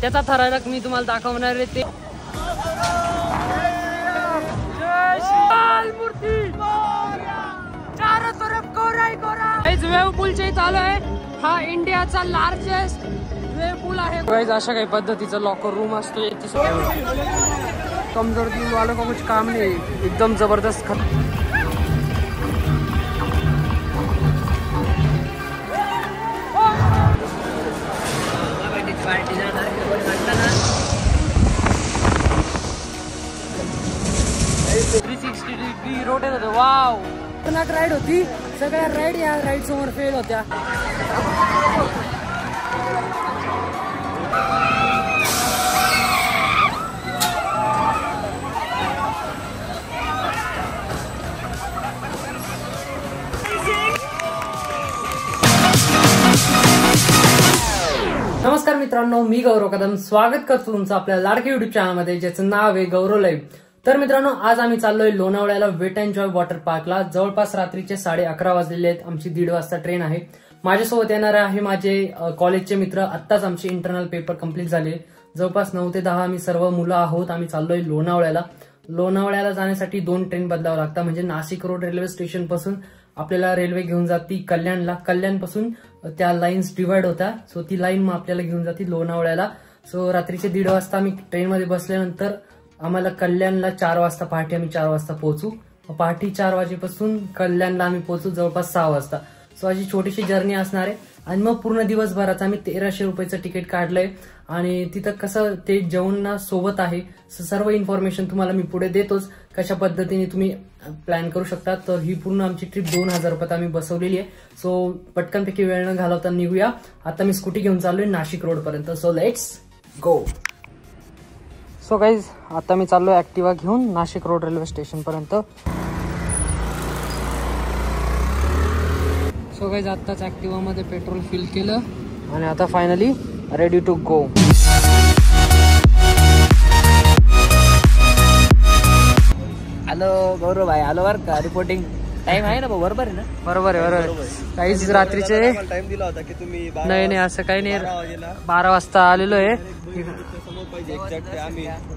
त्याचा थरारक मी तुम्हाला दाखवणार आहे. ते चारों तरफ कोरा ही कोरा. वेव पूलच्या इथं आलो आहे. हा इंडियाचा लार्जेस्ट वेव पूल आहे. अशा काही पद्धतीचा लॉकर रूम असतो. कमजोर दिल वालों का कुछ काम नहीं, एकदम जबरदस्त. रोटेट होते. वाव, खतरनाक राईड होती. सगळ्या राईड या राईड समोर फेल होत्या. नमस्कार मित्रांनो, मी गौरव कदम स्वागत करतो तुमचं आपल्या लाडके युट्यूब चॅनलमध्ये, ज्याचं नाव आहे गौरव लाईव्ह. तर मित्रांनो, आज आम्ही चाललोय लोणावळ्याला वेट अँड जॉय वॉटर पार्कला. जवळपास रात्रीचे 11:30 वाजलेले आहेत. आमची 1:30 वाजता ट्रेन आहे. माझ्यासोबत येणार आहे माझे कॉलेजचे मित्र. आत्ताच आमचे इंटरनल पेपर कम्प्लीट झाले. जवळपास 9 ते 10 आम्ही सर्व मुलं आहोत. आम्ही चाललोय लोणावळ्याला. लोणावळ्याला जाण्यासाठी 2 ट्रेन बदलावं लागतात. म्हणजे नाशिक रोड रेल्वे स्टेशन पासून आपल्याला रेल्वे घेऊन जाती कल्याणला. कल्याण पासून त्या लाईन्स डिवाइड होत्या. सो ती लाईन मग आपल्याला घेऊन जाते लोणावळ्याला. सो रात्रीचे 1:30 वाजता आम्ही ट्रेनमध्ये बसल्यानंतर आम्हाला कल्याणला 4 वाजता, पहाटे आम्ही 4 वाजता पोहोचू. पहाटे 4 वाजेपासून कल्याणला आम्ही पोहोचू जवळपास 6 वाजता. सो अशी छोटीशी जर्नी असणार आहे. आणि मग पूर्ण दिवसभराचं आम्ही 1300 रुपयाचं तिकीट काढलंय. आणि तिथं कसं ते जेवण सोबत आहे. सर्व इन्फॉर्मेशन तुम्हाला मी पुढे देतोच, कशा पद्धतीने तुम्ही प्लॅन करू शकता. तर ही पूर्ण आमची ट्रिप 2000 रुपयात आम्ही बसवलेली आहे. सो पटकनपैकी वेळ न घालवता निघूया. आता मी स्कूटी घेऊन चाललोय नाशिक रोड पर्यंत. So let's go. So guys, आता मी चाललोय ऍक्टिवा घेऊन नाशिक रोड रेल्वे स्टेशन पर्यंत. सो गाईज, आत्ताच ऍक्टिवा मध्ये पेट्रोल फिल केलं आणि आता finally ready to go. Hello Gaurav भाई, आलो बर का. रिपोर्टिंग टाइम आहे ना, बरोबर आहे ना? बरोबर आहे, बरोबर. काहीच रात्रीचे टाइम दिला होता की तुम्ही नाही असं काही नाही. 12 वाजता आलेलो आहे.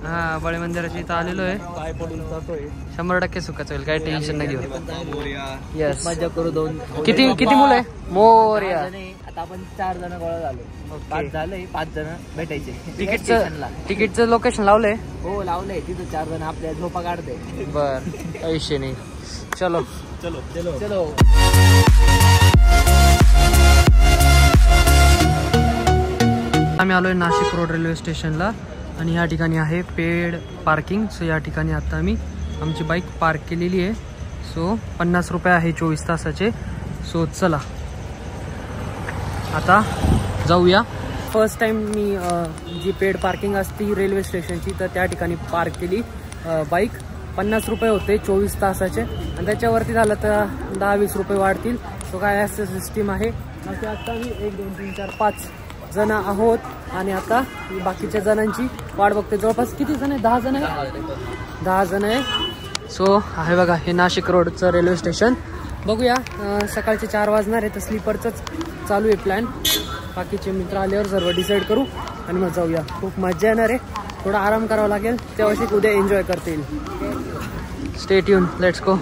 हा, बळे मंदिराच्या इथं आलेलो आहे. 100% सुखाच होईल, काही टेन्शन नाही घेऊ. यस, मजा करू. 2 किती मुलं आहे? मोरया. आता आपण 4 जण गोळा झालो. 5 झाले, 5 जण भेटायचे. तिकीटचं लोकेशन लावलंय? हो लावलंय. तिथं 4 जण आपल्या झोपा काढते. बर, काही विषय नाही. चलो चलो चलो चलो. आम्ही आलोय नाशिक रोड रेल्वे स्टेशनला आणि या ठिकाणी आहे पेड पार्किंग. सो या ठिकाणी आता आम्ही आमची बाईक पार्क केलेली आहे. सो 50 रुपये आहे 24 तासाचे. सो चला आता जाऊया. फर्स्ट टाइम मी जी पेड पार्किंग असते रेल्वे स्टेशनची, तर त्या ठिकाणी पार्क केली बाईक. 50 रुपये होते 24 तासाचे आणि त्याच्यावरती झालं तर 10-20 रुपये वाढतील. सो काय असं सिस्टीम आहे. आता आम्ही 1 2 3 4 5 जण आहोत आणि आता बाकीच्या जणांची वाट बघते. जवळपास किती जण आहे? 10 जण आहे. 10 जण आहे. सो आहे बघा, हे नाशिक रोडचं रेल्वे स्टेशन. बघूया, सकाळचे 4 वाजणार आहे तर स्लीपरचंच चालू आहे प्लॅन. बाकीचे मित्र आल्यावर सर्व डिसाईड करू आणि मग जाऊया. खूप मजा येणार आहे. थोडा आराम करावा लागेल, तेव्हा उद्या एन्जॉय करता येईल. Stay tune, let's go.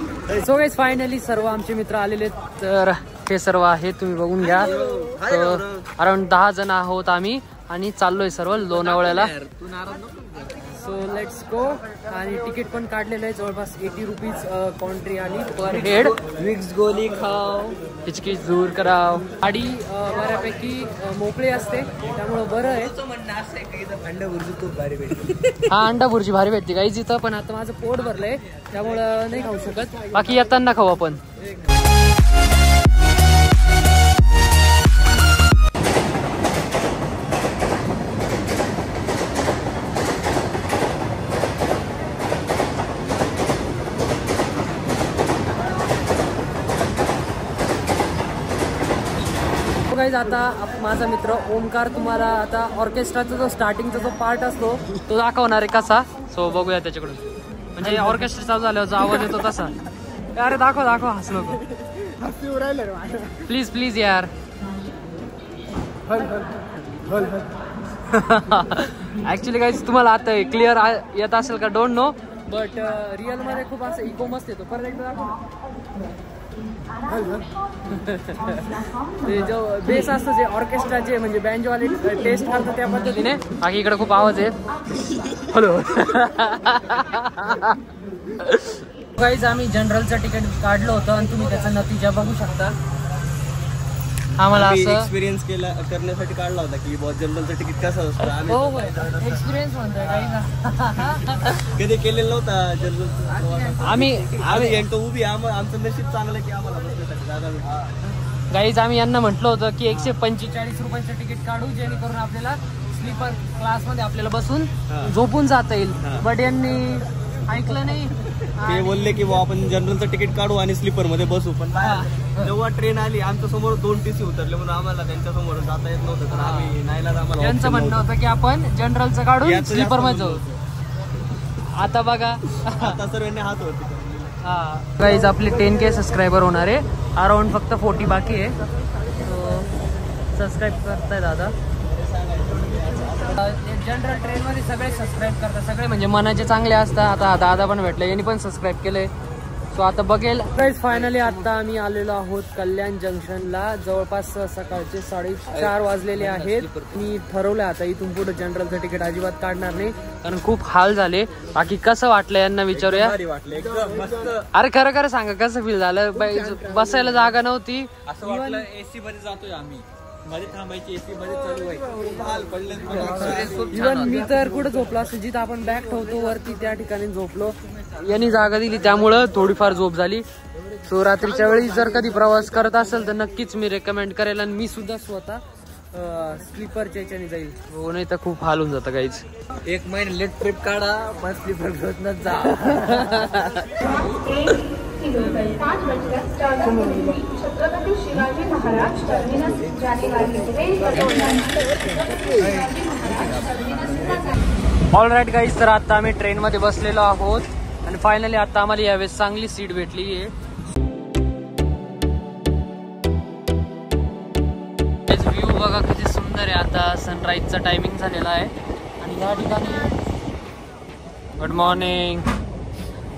So guys, finally सर्व आमचे मित्र आलेले. तर हे सर्व आहे, तुम्ही बघून घ्या. तर अराउंड 10 जण आहोत आम्ही आणि चाललोय सर्व लोणावळ्याला. सो लेट्स गो. आणि तिकीट पण काढलेलं आहे. जवळपास 80 रुपीज कॉन्ट्री आली पर हेड. विक्स गोली खाव, हिचकी दूर कराव. गाडी बऱ्यापैकी मोकळी असते, त्यामुळं बरं आहे. अंडा भुर्जी खूप भारी भेटते. हा, अंडा भुर्जी भारी भेटते काहीच इथं. पण आता माझं पोट भरलंय त्यामुळं नाही खाऊ शकत. बाकी येताना खाऊ आपण. आता माझा मित्र ओमकार तुम्हाला आता ऑर्केस्ट्राचा जो स्टार्टिंगचा जो पार्ट असतो तो दाखवणार आहे कसा. सो बघूया त्याच्याकडून. म्हणजे ऑर्केस्ट्रा चालू झाल्यावर जो आवाज येतो तसा. अरे दाखव हसलो. प्लीज यार. ऍक्च्युली गाईज तुम्हाला आता क्लिअर येत असेल का डोंट नो, बट रिअल मध्ये खूप असं इको मस्त येतो. परत एकदा ते जो बेस असतो जे ऑर्केस्ट्राचे म्हणजे बँजवाले टेस्ट करतात त्या पद्धतीने. बाकी इकडे खूप आवाज आहे. हॅलो गाईज आम्ही जनरलचं तिकीट काढलं होतं आणि तुम्ही त्याचा नतीजा बघू शकता. आम्हाला असं एक्सपिरियन्स करण्यासाठी काढला होता की बहुत जनरलचं तिकीट कसं असतं. हो एक्सपिरियन्स म्हणतोय काही ना, कधी केलेलं नव्हता जनरल. आम्ही यांचं उभी आमचं नशीब चांगलं की आम्हाला बसण्यासाठी जागा भेटली. गाईज आम्ही यांना म्हटलं होतं की 145 रुपयाचं तिकीट काढू जेणेकरून आपल्याला स्लीपर क्लास मध्ये आपल्याला बसून झोपून जाता येईल. बट यांनी ऐकलं नाही. ते बोलले की आपण जनरलचं तिकीट काढू आणि स्लीपर मध्ये बसू. पण जेव्हा ट्रेन आली आमच्या समोर 2 TC उतरले म्हणून आम्हाला त्यांच्या समोर जाता येत नव्हतं. तर आम्ही नाहीलाच आम्हाला त्यांचं म्हणणं होतं की आपण जनरलचं काढून स्लीपर मध्ये जाऊ. आता बघा आता सर्वांनी हात वरती. गाईज आपले 10K सबस्क्रायबर होणार आहे. अराउंड फक्त 40 बाकी आहे. सबस्क्राईब करताय दादा. जनरल ट्रेन मध्ये सगळे सबस्क्राईब करतात, सगळे म्हणजे मनाचे चांगले असतात. आता दादा पण भेटले, यांनी पण सबस्क्राईब केलंय. सो आता बघेल. फायनली आता आम्ही आलेलो आहोत कल्याण जंक्शनला. जवळपास सकाळचे 4:30 वाजलेले आहेत. मी ठरवलं आता इथून पुढे जनरलचं तिकीट अजिबात काढणार नाही, कारण खूप हाल झाले. बाकी कसं वाटलं यांना विचारूया. अरे खरं खरं सांगा कसं फील झालं. बसायला जागा नव्हती. असं वाटलं AC मध्ये जातोय आम्ही, मध्ये थांबायची AC मध्ये चालू आहे. इव्हन मी तर कुठे झोपलो असतो जिथं आपण बॅग ठेवतो वरती त्या ठिकाणी झोपलो. यांनी जागा दिली त्यामुळं थोडीफार झोप झाली. सो रात्रीच्या वेळी जर कधी प्रवास करत असेल तर नक्कीच मी रेकमेंड करेल. आणि मी सुद्धा स्वतः स्लीपरच्या याच्याने जाईल. हो नाही तर खूप हाल होऊन जातं काहीच. 1 महिना लेट ट्रिप काढा पण स्लीपर घेऊनच जा. 5:14 छत्रपती शिवाजी महाराज टर्मिनस जाने वाली ट्रेन ऑल राईट गाईज, तर आता आम्ही ट्रेन मध्ये बसलेलो आहोत आणि फायनली आता आम्हाला यावेळेस चांगली सीट भेटली आहे. व्ह्यू बघा किती सुंदर आहे. आता सनराईजचा टायमिंग झालेला आहे आणि या ठिकाणी गुड मॉर्निंग.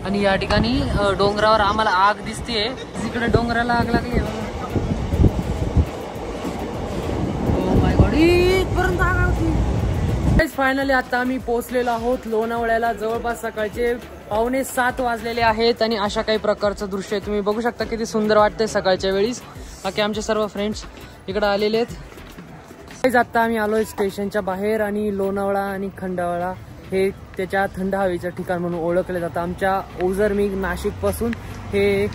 आणि या ठिकाणी डोंगरावर आम्हाला आग दिसतेय. तिकडे डोंगराला आग लागली. फायनली आता आम्ही पोहोचलेलो आहोत लोणावळ्याला. जवळपास सकाळचे 6:45 वाजलेले आहेत आणि अशा काही प्रकारचं दृश्य आहे. तुम्ही बघू शकता किती सुंदर वाटतंय सकाळच्या वेळीस. बाकी आमचे सर्व फ्रेंड्स इकडे आलेले आहेत. आता आम्ही आलोय स्टेशनच्या बाहेर आणि लोणावळा आणि खंडाळा हे त्याच्या थंड हवेचं ठिकाण म्हणून ओळखले जातं. आमच्या ओझरमेघ नाशिक पासून हे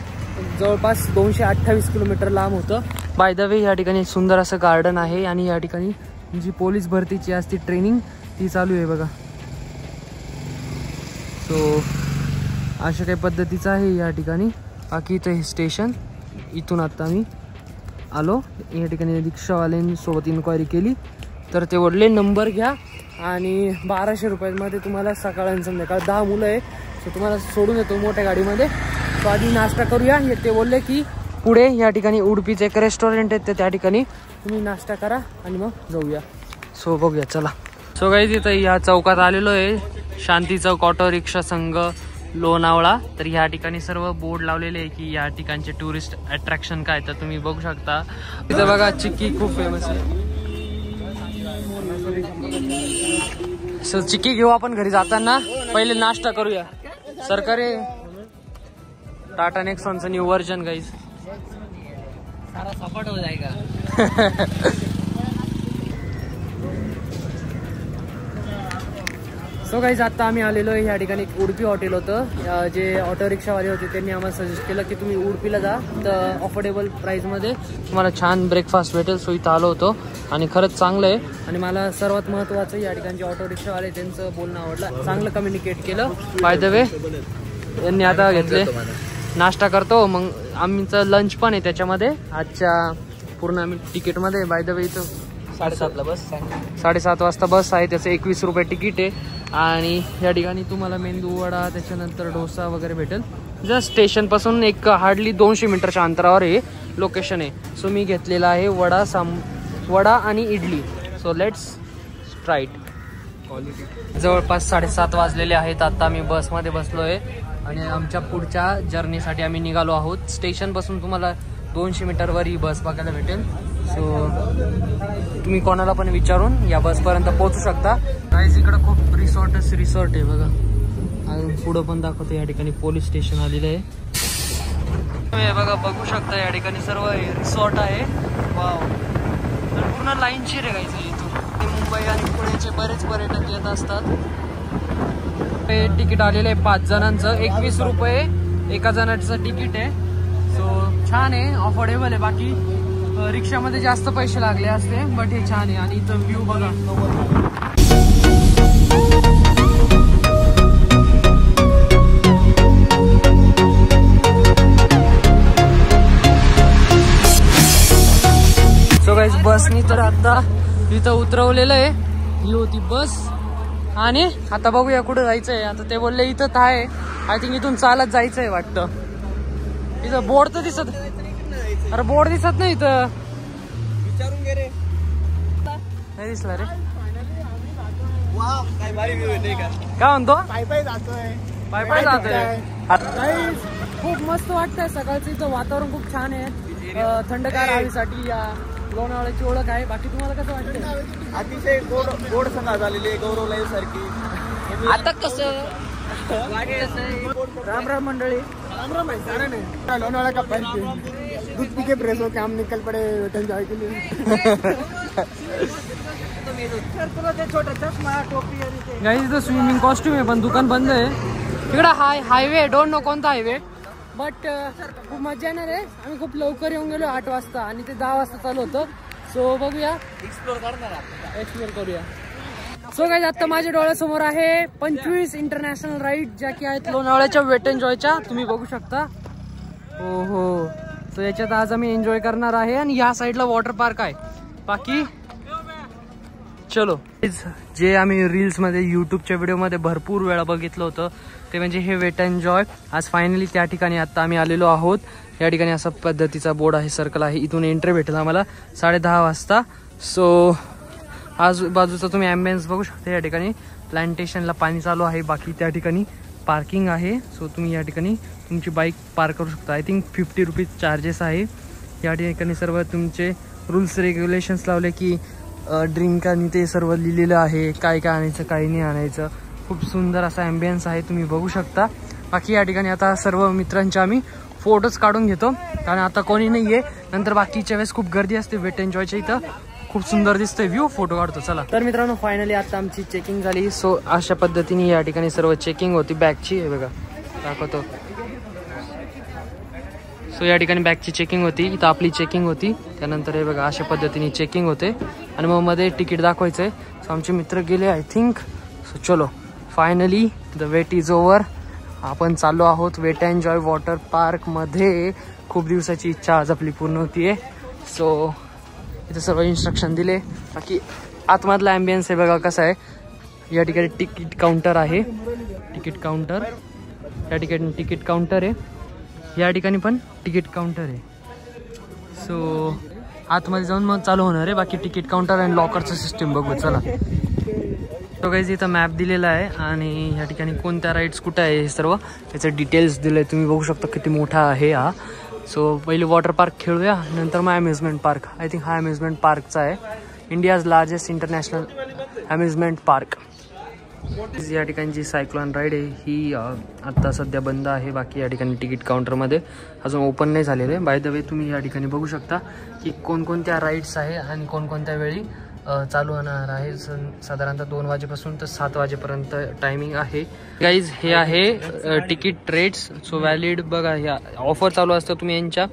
जवळपास 228 किलोमीटर लांब होतं. बाय द वे या ठिकाणी सुंदर असं गार्डन आहे आणि या ठिकाणी जी पोलीस भरतीची असती ट्रेनिंग ती चालू आहे बघा. सो अशा काही पद्धतीचं आहे या ठिकाणी. बाकी इथं हे स्टेशन. इथून आता आम्ही आलो. या ठिकाणी रिक्षावाल्यांसोबत इन्क्वायरी केली तर ते वडले नंबर घ्या आणि 1200 रुपयांमध्ये तुम्हाला सकाळ आणि संध्याकाळ 10 मुलं आहे. सो तुम्हाला सोडून येतो मोठ्या गाडीमध्ये. सो आधी नाश्ता करूया. ते बोलले की पुढे या ठिकाणी उडुपीचं एक रेस्टॉरंट आहे, त्या ठिकाणी तुम्ही नाश्ता करा आणि मग जाऊया. सो बघूया चला. सो गाईज इथं या चौकात आलेलो आहे. शांती चौक ऑटो रिक्षा संघ लोणावळा. तर या ठिकाणी सर्व बोर्ड लावलेले आहे की या ठिकाणचे टुरिस्ट अट्रॅक्शन काय. तर तुम्ही बघू शकता इथं बघा चिक्की खूप फेमस आहे. सो चिक्की घेऊ आपण घरी जाताना. पहिले नाश्ता करूया. सरकारी टाटा नेक्सॉनचं न्यू वर्जन गाईज. सारा सपाट हो जाएगा. सो गाईज आता आम्ही आलेलो आहे या ठिकाणी. एक उडपी हॉटेल होतं. जे ऑटो रिक्षावाले होते त्यांनी आम्हाला सजेस्ट केलं की तुम्ही उडपीला जा, तर अफोर्डेबल प्राईसमध्ये तुम्हाला छान ब्रेकफास्ट भेटेल. सो इथं आलो होतो आणि खरंच चांगलं आहे. आणि मला सर्वात महत्त्वाचं या ठिकाणचे ऑटो रिक्षावाले त्यांचं बोलणं आवडलं. चांगलं कम्युनिकेट केलं. बाय द वे यांनी आता घेतले नाश्ता करतो. मग आमचं लंच पण आहे त्याच्यामध्ये आजच्या पूर्ण आम्ही तिकीटमध्ये. बाय द वे इथं 7:30ला बस. 7:30 वाजता बस आहे. त्याचं 21 रुपये तिकीट आहे. आणि या ठिकाणी तुम्हाला मेंदू वडा त्याच्यानंतर डोसा वगैरे भेटेल. जस्ट स्टेशनपासून एक हार्डली 200 मीटरच्या अंतरावर हे लोकेशन आहे. सो मी घेतलेला आहे वडा आणि इडली. So let's right. जवळपास 7:30 वाजलेले आहेत. आता आम्ही बसमध्ये बसलोय आणि आमच्या पुढच्या जर्नीसाठी आम्ही निघालो आहोत. स्टेशन पासून तुम्हाला 200 मीटरवर ही बस बघायला भेटेल. सो तुम्ही कोणाला पण विचारून या बसपर्यंत पोहोचू शकता. गाईज इकडं खूप रिसॉर्ट आहे बघा. अजून पुढं पण दाखवतो. या ठिकाणी पोलीस स्टेशन आलेलं आहे. बघा बघू शकता या ठिकाणी सर्व रिसॉर्ट आहे. वाव, तर पूर्ण लाईनशीर आहे गाईज. इथून मुंबई आणि पुण्याचे बरेच पर्यटक येत असतात. हे तिकीट आलेलं आहे 5 जणांचं. 21 रुपये एका जणाचं तिकीट आहे. सो छान आहे, अफोर्डेबल आहे. बाकी रिक्षामध्ये जास्त पैसे लागले असते, बट हे छान आहे. आणि इथं व्ह्यू बघा. सो गाईज बसनी तर आता इथं उतरवलेलं आहे. ही होती बस आणि आता बघूया कुठं जायचंय. आता ते बोलले इथं आहे. आय थिंक इथून चालत जायचंय वाटतं. इथं बोर्ड तर दिसत, अरे बोर्ड दिसत नाही इथं. विचारून घे रे. नाही दिसला रे. वाव, काय भारी व्ह्यू आहे का? काय म्हणतो? पायी जातोय. पाय जातोय. खूप मस्त वाटतंय. सकाळचं इथं वातावरण खूप छान आहे. थंडगार हवेसाठी या लोणावळ्याची ओळख आहे. बाकी तुम्हाला कसं वाटतं? अतिशय गोड सकाळ झालेली आहे, गौरव लाईव्ह सारखी. आता कसं राम राम मंडळी. राम आहे. कारण है लोनावाला का पंच दूध पी के प्रेस होके हम निकल पड़े एंजॉय के लिए. गाईज इथं स्विमिंग कॉस्ट्युम आहे पण दुकान बंद आहे. तिकडं हायवे डोंट नो कोणता हायवे, बट खूप मजा येणार आहे. आम्ही खूप लवकर येऊन गेलो 8 वाजता आणि ते 10 वाजता चालू होतं. सो बघूया, एक्सप्लोर करूया. सो गाईज आता माझ्या डोळ्यासमोर आहे 25 इंटरनॅशनल राईड ज्या की आहेत लोणावळ्याच्या वेट एन्जॉयच्या. तुम्ही बघू शकता. हो. सो याच्यात आज आम्ही एन्जॉय करणार आहे. आणि या साईडला वॉटर पार्क आहे. बाकी चलो. जे आम्ही रील्समध्ये यूट्यूबच्या व्हिडिओमध्ये भरपूर वेळा बघितलं होतं ते म्हणजे हे वेट एन्जॉय. आज फायनली त्या ठिकाणी आता आम्ही आलेलो आहोत. या ठिकाणी असा पद्धतीचा बोर्ड आहे, सर्कल आहे. इथून एंट्री भेटेल आम्हाला 10:30 वाजता. सो आजूबाजूचा तुम्ही ॲम्बियन्स बघू शकता. या ठिकाणी प्लांटेशनला पाणी चालू आहे. बाकी त्या ठिकाणी पार्किंग आहे. सो तुम्ही या ठिकाणी तुमची बाईक पार्क करू शकता. आय थिंक 50 रुपीज चार्जेस आहे. या ठिकाणी सर्व तुमचे रूल्स रेग्युलेशन्स लावले की ड्रिंक आणि ते सर्व लिहिलेलं आहे. काय काय आणायचं काय नाही आणायचं. खूप सुंदर असा ॲम्बियन्स आहे, तुम्ही बघू शकता. बाकी या ठिकाणी आता सर्व मित्रांचे आम्ही फोटोज काढून घेतो कारण आता कोणी नाही आहे. नंतर बाकीच्या वेळेस खूप गर्दी असते वेट एन्जॉयच्या इथं. खूप सुंदर दिसतंय व्ह्यू, फोटो काढतो. चला तर मित्रांनो फायनली आता आमची चेकिंग झाली. सो अशा पद्धतीने या ठिकाणी सर्व चेकिंग होती बॅगची. हे बघा दाखवतो. सो या ठिकाणी बॅगची चेकिंग होती. इथं आपली चेकिंग होती. त्यानंतर हे बघा अशा पद्धतीने चेकिंग होते आणि मग मध्ये तिकीट दाखवायचंय. सो आमचे मित्र गेले आय थिंक. सो चलो finally the wait is over. आपण चाललो आहोत वेट एन्जॉय वॉटर पार्क मध्ये. खूप दिवसाची इच्छा आज आपली पूर्ण होतीये. सो इथं सर्व इन्स्ट्रक्शन दिले. बाकी आतमधला ॲम्बियन्स आहे बघा कसा आहे. या ठिकाणी तिकीट काउंटर आहे. तिकीट काउंटर या ठिकाणी तिकीट काउंटर आहे. या ठिकाणी पण तिकीट काउंटर आहे. सो आतमध्ये जाऊन मग चालू होणार आहे. बाकी तिकीट काउंटर आणि लॉकरचं सिस्टीम बघू. चला. तो गाईज इथं मॅप दिलेला आहे आणि या ठिकाणी कोणत्या राईड्स कुठं आहे हे सर्व त्याचं डिटेल्स दिलं आहे. तुम्ही बघू शकता किती मोठा आहे हा. सो पहिले वॉटर पार्क खेळूया, नंतर मग अम्युजमेंट पार्क. आय थिंक हा अम्युजमेंट पार्कचा आहे. India's largest international amusement park. या ठिकाणी जी सायक्लॉन राईड आहे ही आत्ता सध्या बंद आहे. बाकी या ठिकाणी तिकीट काउंटरमध्ये अजून ओपन नाही झालेलं आहे. बाय द वे तुम्ही या ठिकाणी बघू शकता की कोणकोणत्या राईड्स आहे आणि कोणकोणत्या वेळी चालू होणार आहे. साधारणतः 2 वाजेपासून तर 7 वाजेपर्यंत टायमिंग आहे. गाईज हे आहे तिकीट रेट्स. सो व्हॅलिड बघा ह्या ऑफर चालू असतं. तुम्ही यांच्या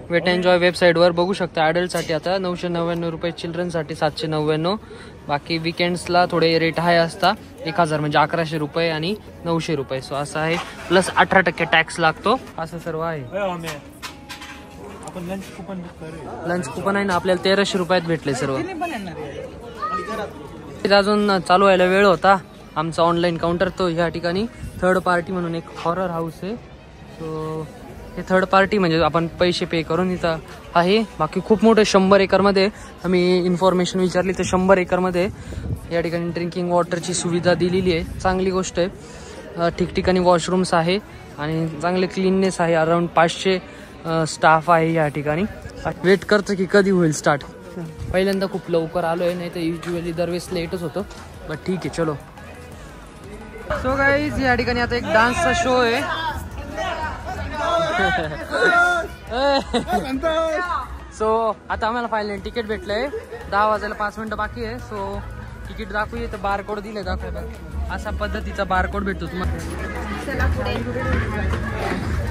वेट एन्जॉय वेबसाईटवर बघू शकता. ॲडल्टसाठी आता 999 रुपये, चिल्ड्रनसाठी 799. बाकी विकेंड्सला थोडे रेट हाय असता. 1000 म्हणजे 1100 रुपये आणि 900 रुपये. सो असं आहे. प्लस 18% टॅक्स लागतो. असं सर्व आहे. लंच कुपन आहे ना आपल्याला 1300 रुपयात भेटले सर्व. अजून चालू व्हायला वेळ होता. आमचा ऑनलाईन काउंटर तो या ठिकाणी थर्ड पार्टी म्हणून एक हॉरर हाऊस आहे. सो हे थर्ड पार्टी म्हणजे आपण पैसे पे करून इथं आहे. बाकी खूप मोठे 100 एकरमध्ये आम्ही इन्फॉर्मेशन विचारली तर 100 एकरमध्ये या ठिकाणी ड्रिंकिंग वॉटरची सुविधा दिलेली आहे. चांगली गोष्ट आहे. ठिकठिकाणी वॉशरूम्स आहे आणि चांगले क्लीननेस आहे. अराउंड 500 स्टाफ आहे या ठिकाणी. वेट करतो की कधी होईल स्टार्ट. पहिल्यांदा खूप लवकर आलोय, नाही तर युजली दरवेळेस लेटच होतो. बट ठीक आहे चलो. सो गाईज या ठिकाणी आता एक डान्सचा शो आहे. सो आता आम्हाला फायनली तिकीट भेटलंय. 10 वाजायला 5 मिनिटं बाकी आहे. सो तिकीट दाखवूया तर बारकोड दिले दाखवायला. अशा पद्धतीचा बारकोड भेटतो तुम्हाला.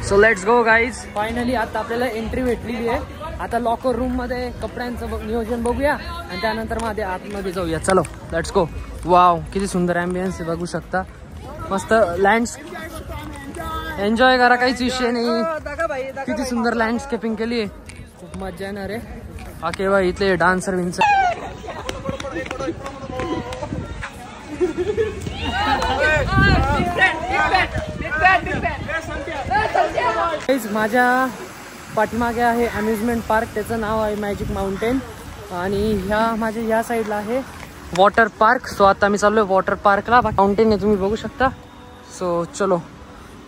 So let's go guys. Finally आता आपल्याला एंट्री भेटलेली आहे. आता लॉकर रूम मध्ये कपड्यांचं नियोजन बघूया आणि त्यानंतर मध्ये आतमध्ये जाऊया. चलो लेट्स गो. वाव किती सुंदर ॲम्बियन्स आहे बघू शकता. मस्त लँड्स एन्जॉय करा, काहीच विषय नाही. किती सुंदर लँडस्केपिंग केली आहे, खूप मजा येणार आहे. हा केव्हा इथले डान्सर विन्सर. माझ्या पाठीमागे आहे अम्युजमेंट पार्क, त्याचं नाव आहे मॅजिक माउंटेन. आणि माझ्या ह्या साईडला आहे वॉटर पार्क. सो आता मी चाललोय वॉटर पार्कला. माउंटेन आहे तुम्ही बघू शकता. सो चलो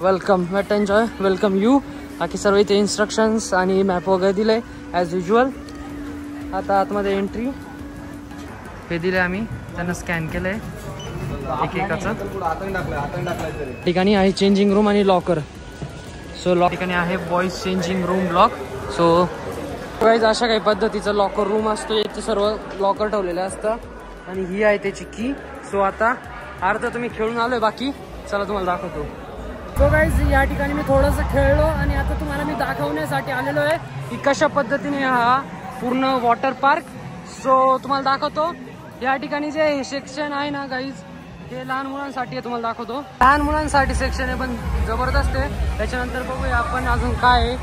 welcome, wait enjoy, welcome you. बाकी सर्व इथे इन्स्ट्रक्शन्स आणि मॅप वगैरे दिले ॲज युजल. आता आतमध्ये एंट्री हे दिले आम्ही, त्यांना स्कॅन केलंय एकेकाचं. ठिकाणी आहे चेंजिंग रूम आणि लॉकर. सो ठिकाणी आहे boys changing room block. So guys अशा काही पद्धतीचं लॉकर रूम असतो. याचे सर्व लॉकर ठेवलेले असतं आणि ही आहे त्याची की. सो आता अर्धा तुम्ही खेळून आलोय, बाकी चला तुम्हाला दाखवतो. सो गाईज या ठिकाणी मी थोडंसं खेळलो आणि आता तुम्हाला मी दाखवण्यासाठी आलेलो आहे की कशा पद्धतीने हा पूर्ण वॉटर पार्क. सो तुम्हाला दाखवतो. या ठिकाणी जे हे सेक्शन आहे ना गाईज, हे लहान मुलांसाठी आहे. तुम्हाला दाखवतो. लहान मुलांसाठी सेक्शन आहे पण जबरदस्त आहे. त्याच्यानंतर बघूया आपण अजून काय आहे.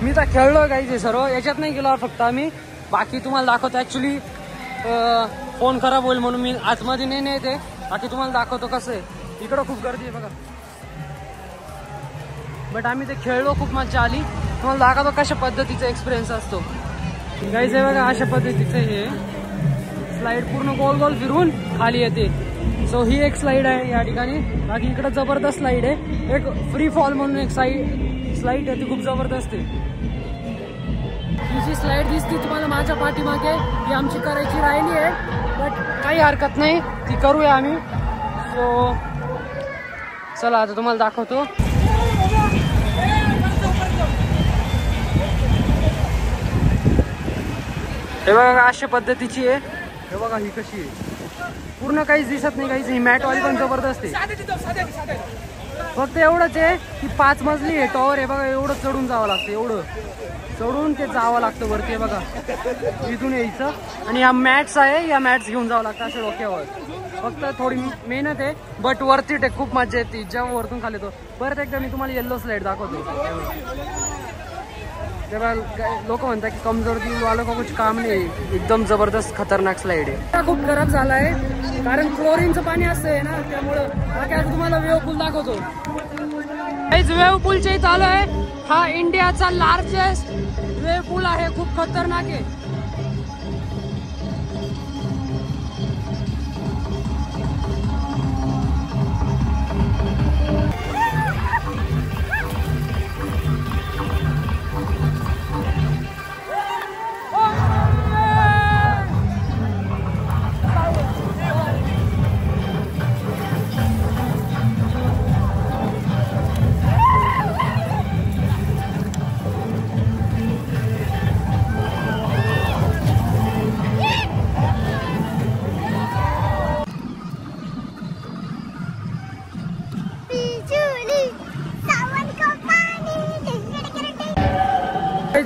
मी तर खेळलो गाईज हे सर्व, याच्यात नाही गेलो फक्त आम्ही. बाकी तुम्हाला दाखवतो. ॲक्च्युली फोन खराब होईल म्हणून मी आतमध्ये नाही येते. बाकी तुम्हाला दाखवतो कसं आहे. इकडं खूप गर्दी आहे बघा. बट आम्ही ते खेळलो, खूप मजा आली. तुम्हाला दाखवतो कशा पद्धतीचा एक्सपिरियन्स असतो. गाईज हे बघा अशा पद्धतीचं हे स्लाइड पूर्ण गोल गोल फिरून खाली येते. सो ही एक स्लाइड आहे या ठिकाणी. बाकी इकडं जबरदस्त स्लाइड आहे. एक फ्री फॉल म्हणून एक स्लाइड आहे, ती खूप जबरदस्त आहे. ही जी स्लाइड दिसते तुम्हाला माझ्या पाठीमागे, ही आमची करायची राहिली आहे. बट काही हरकत नाही, ती करूया आम्ही. सो चला आता तुम्हाला दाखवतो. हे बघा अशा पद्धतीची आहे. हे बघा ही कशी आहे, पूर्ण काहीच दिसत नाही. काहीच ही मॅटवाली पण जबरदस्त आहे. फक्त एवढंच आहे की 5 मजली आहे टॉवर आहे बघा. एवढं चढून जावं लागतं, एवढं चढून ते जावं लागतं वरती. आहे बघा इथून यायचं आणि ह्या मॅट्स आहे, या मॅट्स घेऊन जावं लागतं अशा डोक्यावर. फक्त थोडी मेहनत आहे बट वरती आहे. खूप मजा येते जेव्हा वरतून खाली येतो. परत एकदा मी तुम्हाला येल्लो स्लाइड दाखवतो. तेव्हा लोक म्हणतात की कमजोर वालों का कुछ काम नाही. एकदम जबरदस्त खतरनाक स्लाइड आहे. खूप खराब झाला आहे कारण क्लोरीनचं पाणी असतंय ना, त्यामुळं. बाकी आता तुम्हाला वेव पूल दाखवतो. वेव पूलच्या इथं आलो आहे. हा इंडियाचा लार्जेस्ट वेव पूल आहे. खूप खतरनाक आहे.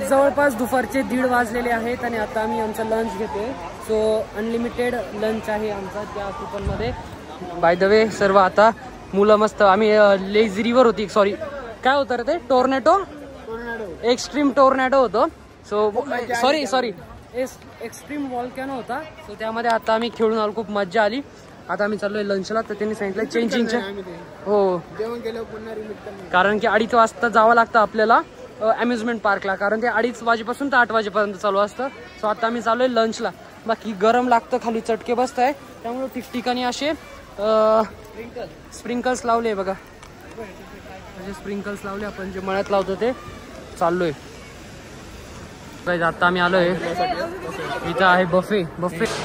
जवळपास दुपारचे 1:30 वाजलेले आहेत आणि आता आम्ही आमचा लंच घेतोय. सो अनलिमिटेड लंच आहे आमचा त्या कुपनमध्ये. बाय द वे सर्व आता मुलं मस्त. आम्ही लेझरीवर होती, सॉरी काय होतं रे ते, टोर्नेडो एक्स्ट्रीम टोर्नेडो होतं. सो सॉरी एक्स्ट्रीम वॉल्कॅनो होता. सो त्यामध्ये आता आम्ही खेळून आलो, खूप मजा आली. आता आम्ही चाललोय लंचला, तर त्यांनी सांगितलं चेंजिंगच्या आम्ही ते हो, जेवण केलं पुन्हा रिपीट करणार. कारण की 2:30 वाजता जावं लागतं आपल्याला अम्युजमेंट पार्कला, कारण ते 2:30 वाजेपासून तर 8 वाजेपर्यंत चालू असतं. सो आता आम्ही चाललोय लंचला. बाकी गरम लागतं, खाली चटके बसत आहे, त्यामुळे ठिकठिकाणी असे स्प्रिंकल्स लावले बघा, म्हणजे स्प्रिंकल्स लावले आपण जे मळ्यात लावतो ते. चाललोय आता आम्ही आलोय, इथं आहे बफे.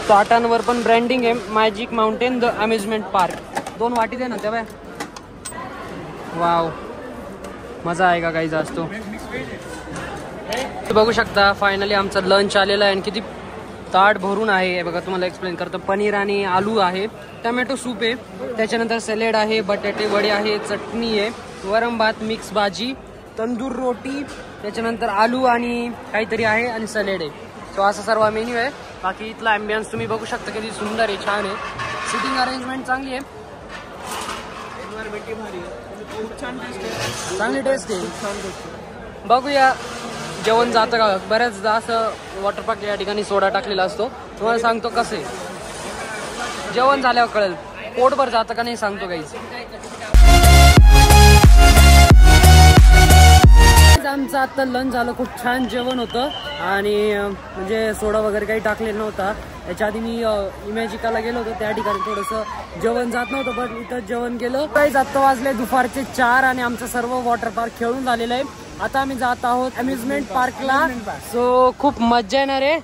चाटांवर पण ब्रँडिंग आहे, magic mountain the amusement park. 2 वाटी दे ना तेव्हा. वाव, मजा आहे का काही जास्त. बघू शकता फायनली आमचं लंच आलेलं आहे आणि किती ताट भरून आहे बघा. तुम्हाला एक्सप्लेन करतो. पनीर आणि आलू आहे, टमॅटो सूप आहे, त्याच्यानंतर सॅलेड आहे, बटाटे वडे आहे, चटणी आहे, वरण भात, मिक्स भाजी, तंदूर रोटी, त्याच्यानंतर आलू आणि काहीतरी आहे आणि सॅलेड आहे. सो असा सर्व मेन्यू आहे. बाकी इथला ॲम्बियन्स तुम्ही बघू शकता किती सुंदर आहे, छान आहे. सिटिंग अरेंजमेंट चांगली आहे, चांगली टेस्ट आहे. बघूया जेवण जातं का. बऱ्याचदा असं वॉटर पार्क या ठिकाणी सोडा टाकलेला असतो. तुम्हाला सांगतो कसं आहे, जेवण झाल्यावर कळेल पोटभर जातं का नाही, सांगतो काहीच. आमचं आता लंच झालं, खूप छान जेवण होतं आणि म्हणजे सोडा वगैरे काही टाकलेला नव्हता. याच्या आधी मी इमॅजिकाला गेलो होतो, त्या ठिकाणी थोडंसं जेवण जात नव्हतं, पण इथं जेवण केलं. काही आता वाजले दुपारचे 4 आणि आमचं सर्व वॉटर पार्क खेळून झालेलं आहे. आता आम्ही जात आहोत अम्युजमेंट पार्कला. सो खूप मजा येणार आहे.